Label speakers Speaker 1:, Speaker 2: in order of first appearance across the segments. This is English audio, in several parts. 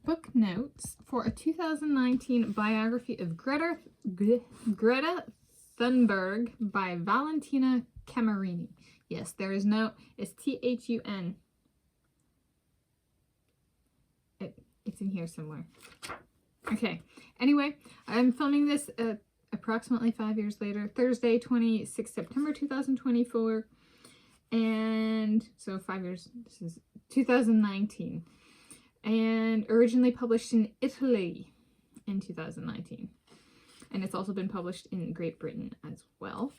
Speaker 1: book notes for a 2019 biography of Greta Thunberg by Valentina Camerini. Yes, there is no, it's Thun. It's in here somewhere. Okay, anyway, I'm filming this approximately 5 years later, Thursday, 26 September 2024. And so 5 years, this is 2019. And originally published in Italy in 2019. And it's also been published in Great Britain as well.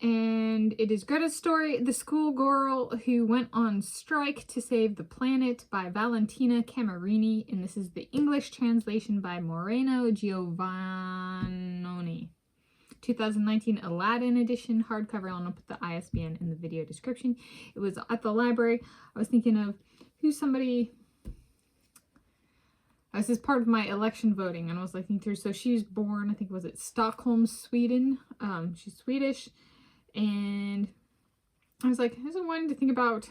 Speaker 1: And it is Greta's story, The Schoolgirl Who Went on Strike to Save the Planet by Valentina Camerini. And this is the English translation by Moreno Giovannoni. 2019 Aladdin edition, hardcover. I'll put the ISBN in the video description. It was at the library. I was thinking of who's somebody... This is part of my election voting, and I was looking through. So she's born, I think, was it Stockholm, Sweden? She's Swedish, and I was like, I just wanted to think about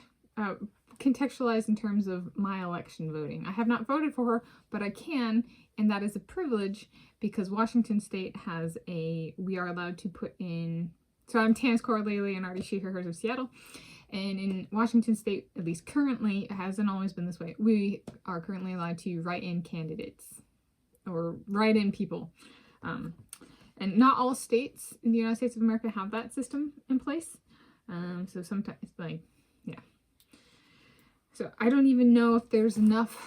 Speaker 1: contextualize in terms of my election voting. I have not voted for her, but I can, and that is a privilege because Washington State has we are allowed to put in. So I'm Tanis Coralee Leonhardi, she, her, hers of Seattle. And in Washington State, at least currently, it hasn't always been this way. We are currently allowed to write in candidates or write in people. And not all states in the United States of America have that system in place. So sometimes, like, yeah. So I don't even know if there's enough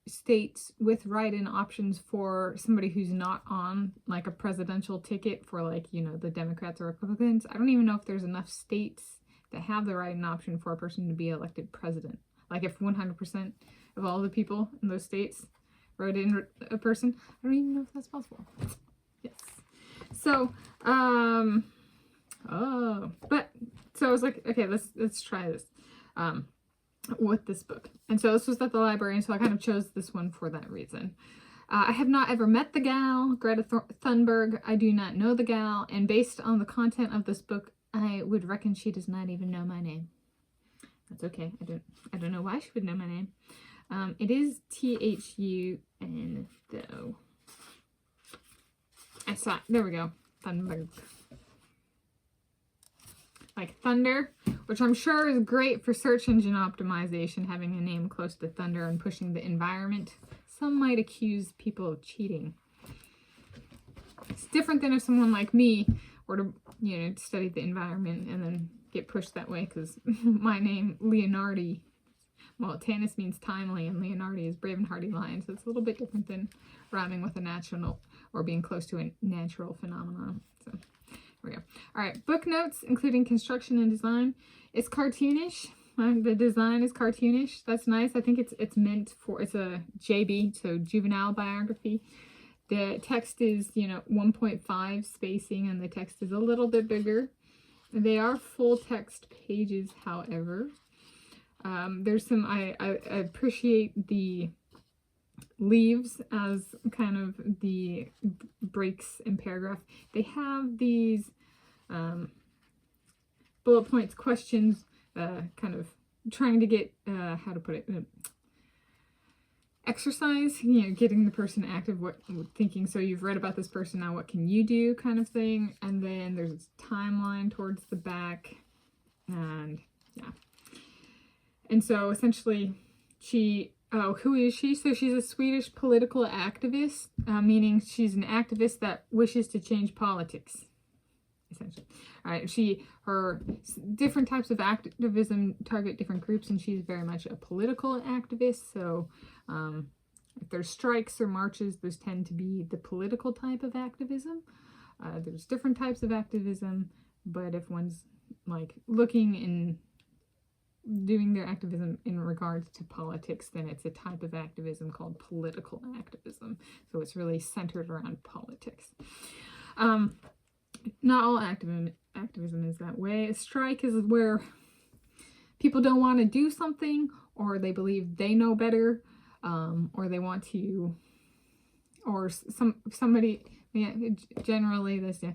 Speaker 1: states with write-in options for somebody who's not on, like, a presidential ticket for, like, you know, the Democrats or Republicans. I don't even know if there's enough states that have the write-in option for a person to be elected president. Like if 100% of all the people in those states wrote in a person, I don't even know if that's possible. Yes. So, so I was like, okay, let's try this with this book. And so this was at the library, and so I kind of chose this one for that reason. I have not ever met the gal, Greta Thunberg. I do not know the gal, and based on the content of this book, I would reckon she does not even know my name. That's okay. I don't know why she would know my name. It is Thun though. I saw it. There we go. Thunberg. Like thunder, which I'm sure is great for search engine optimization, having a name close to thunder and pushing the environment. Some might accuse people of cheating. It's different than if someone like me were to, you know, study the environment and then get pushed that way, because my name, Leonhardi, well, Tanis means timely, and Leonhardi is brave and hardy lion, so it's a little bit different than rhyming with a natural, or being close to a natural phenomenon. So, here we go. All right, book notes, including construction and design. It's cartoonish. The design is cartoonish. That's nice. I think it's meant for, it's a JB, so juvenile biography. The text is, you know, 1.5 spacing, and the text is a little bit bigger. They are full text pages, however. There's some, I appreciate the leaves as kind of the breaks in paragraph. They have these bullet points, questions, kind of trying to get, how to put it, exercise, you know, getting the person active, thinking, so you've read about this person, now what can you do, kind of thing. And then there's this timeline towards the back, and yeah. And so essentially she, who is she? So she's a Swedish political activist, meaning she's an activist that wishes to change politics, essentially. All right, her different types of activism target different groups, and she's very much a political activist. So if there's strikes or marches, those tend to be the political type of activism. There's different types of activism, but if one's like looking and doing their activism in regards to politics, then it's a type of activism called political activism. So it's really centered around politics. Not all activism is that way. A strike is where people don't want to do something, or they believe they know better, or they want to, or somebody, yeah, generally this, yeah,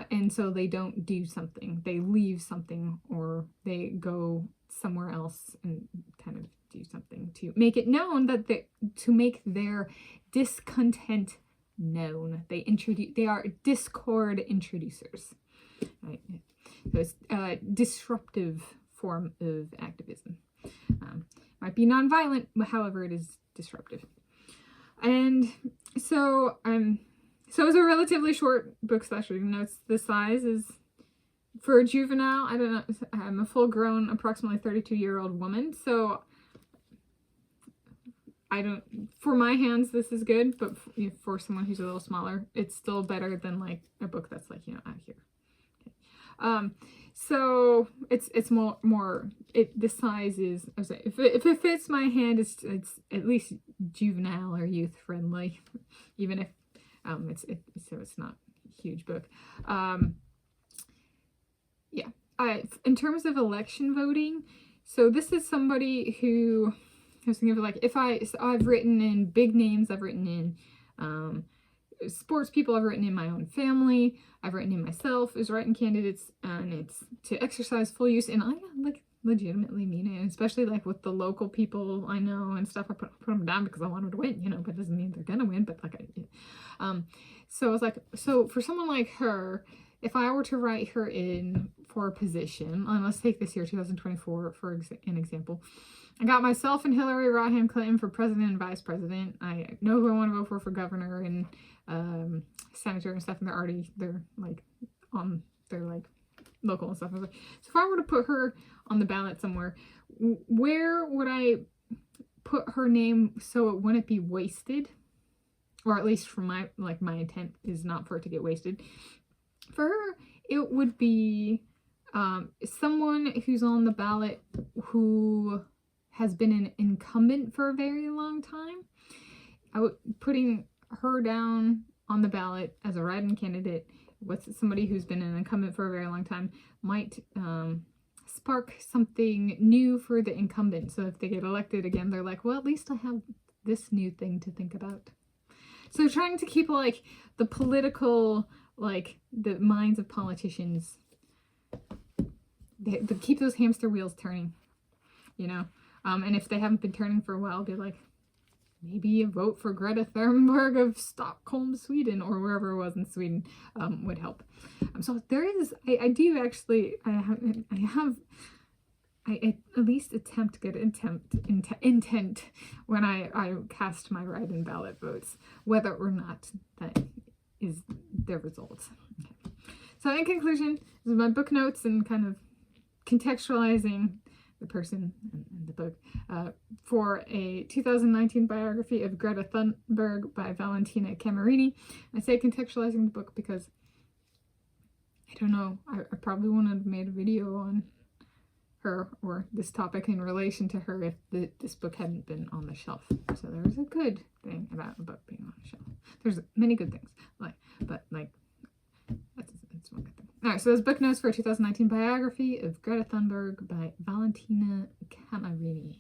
Speaker 1: and so they don't do something, they leave something, or they go somewhere else, and kind of do something to make it known that to make their discontent known. They are discord introducers. Right? So it's a disruptive form of activism. Might be nonviolent, but however, it is disruptive. And so so it's a relatively short book, especially. You know, the size is for a juvenile. I don't know. I'm a full-grown, approximately 32-year-old woman, so for my hands, this is good, but for someone who's a little smaller, it's still better than like a book that's like, you know, out here. Okay. So it's more the size is, I was like, if it fits my hand, it's at least juvenile or youth friendly, even if so it's not a huge book. Yeah. In terms of election voting, so this is somebody who I was thinking of, like, I've written in big names, I've written in sports people, I've written in my own family, I've written in myself as writing candidates, and it's to exercise full use, and I like legitimately mean it, and especially like with the local people I know and stuff. I put them down because I wanted to win, you know, but it doesn't mean they're gonna win, but like so I was like, so for someone like her, if I were to write her in for a position, and let's take this year, 2024, for an example. I got myself and Hillary Rodham Clinton for president and vice president. I know who I want to vote for governor and senator and stuff, and they're like local and stuff. So if I were to put her on the ballot somewhere, where would I put her name so it wouldn't be wasted? Or at least from my intent is not for it to get wasted. For her, it would be someone who's on the ballot who has been an incumbent for a very long time. Putting her down on the ballot as a write-in candidate with somebody who's been an incumbent for a very long time might spark something new for the incumbent. So if they get elected again, they're like, well, at least I have this new thing to think about. So trying to keep like the political, like the minds of politicians, they keep those hamster wheels turning, you know. And if they haven't been turning for a while, be like, maybe a vote for Greta Thunberg of Stockholm, Sweden, or wherever it was in Sweden would help. So there is, I do actually, I at least attempt good intent when I cast my write-in ballot votes, whether or not that is the result. Okay. So in conclusion, this is my book notes and kind of contextualizing the person and the book for a 2019 biography of Greta Thunberg by Valentina Camerini. I say contextualizing the book because I don't know, I probably wouldn't have made a video on her or this topic in relation to her if this book hadn't been on the shelf. So there's a good thing about a book being on the shelf. There's many good things, but that's one good thing. All right, so there's book notes for a 2019 biography of Greta Thunberg by Valentina Camerini.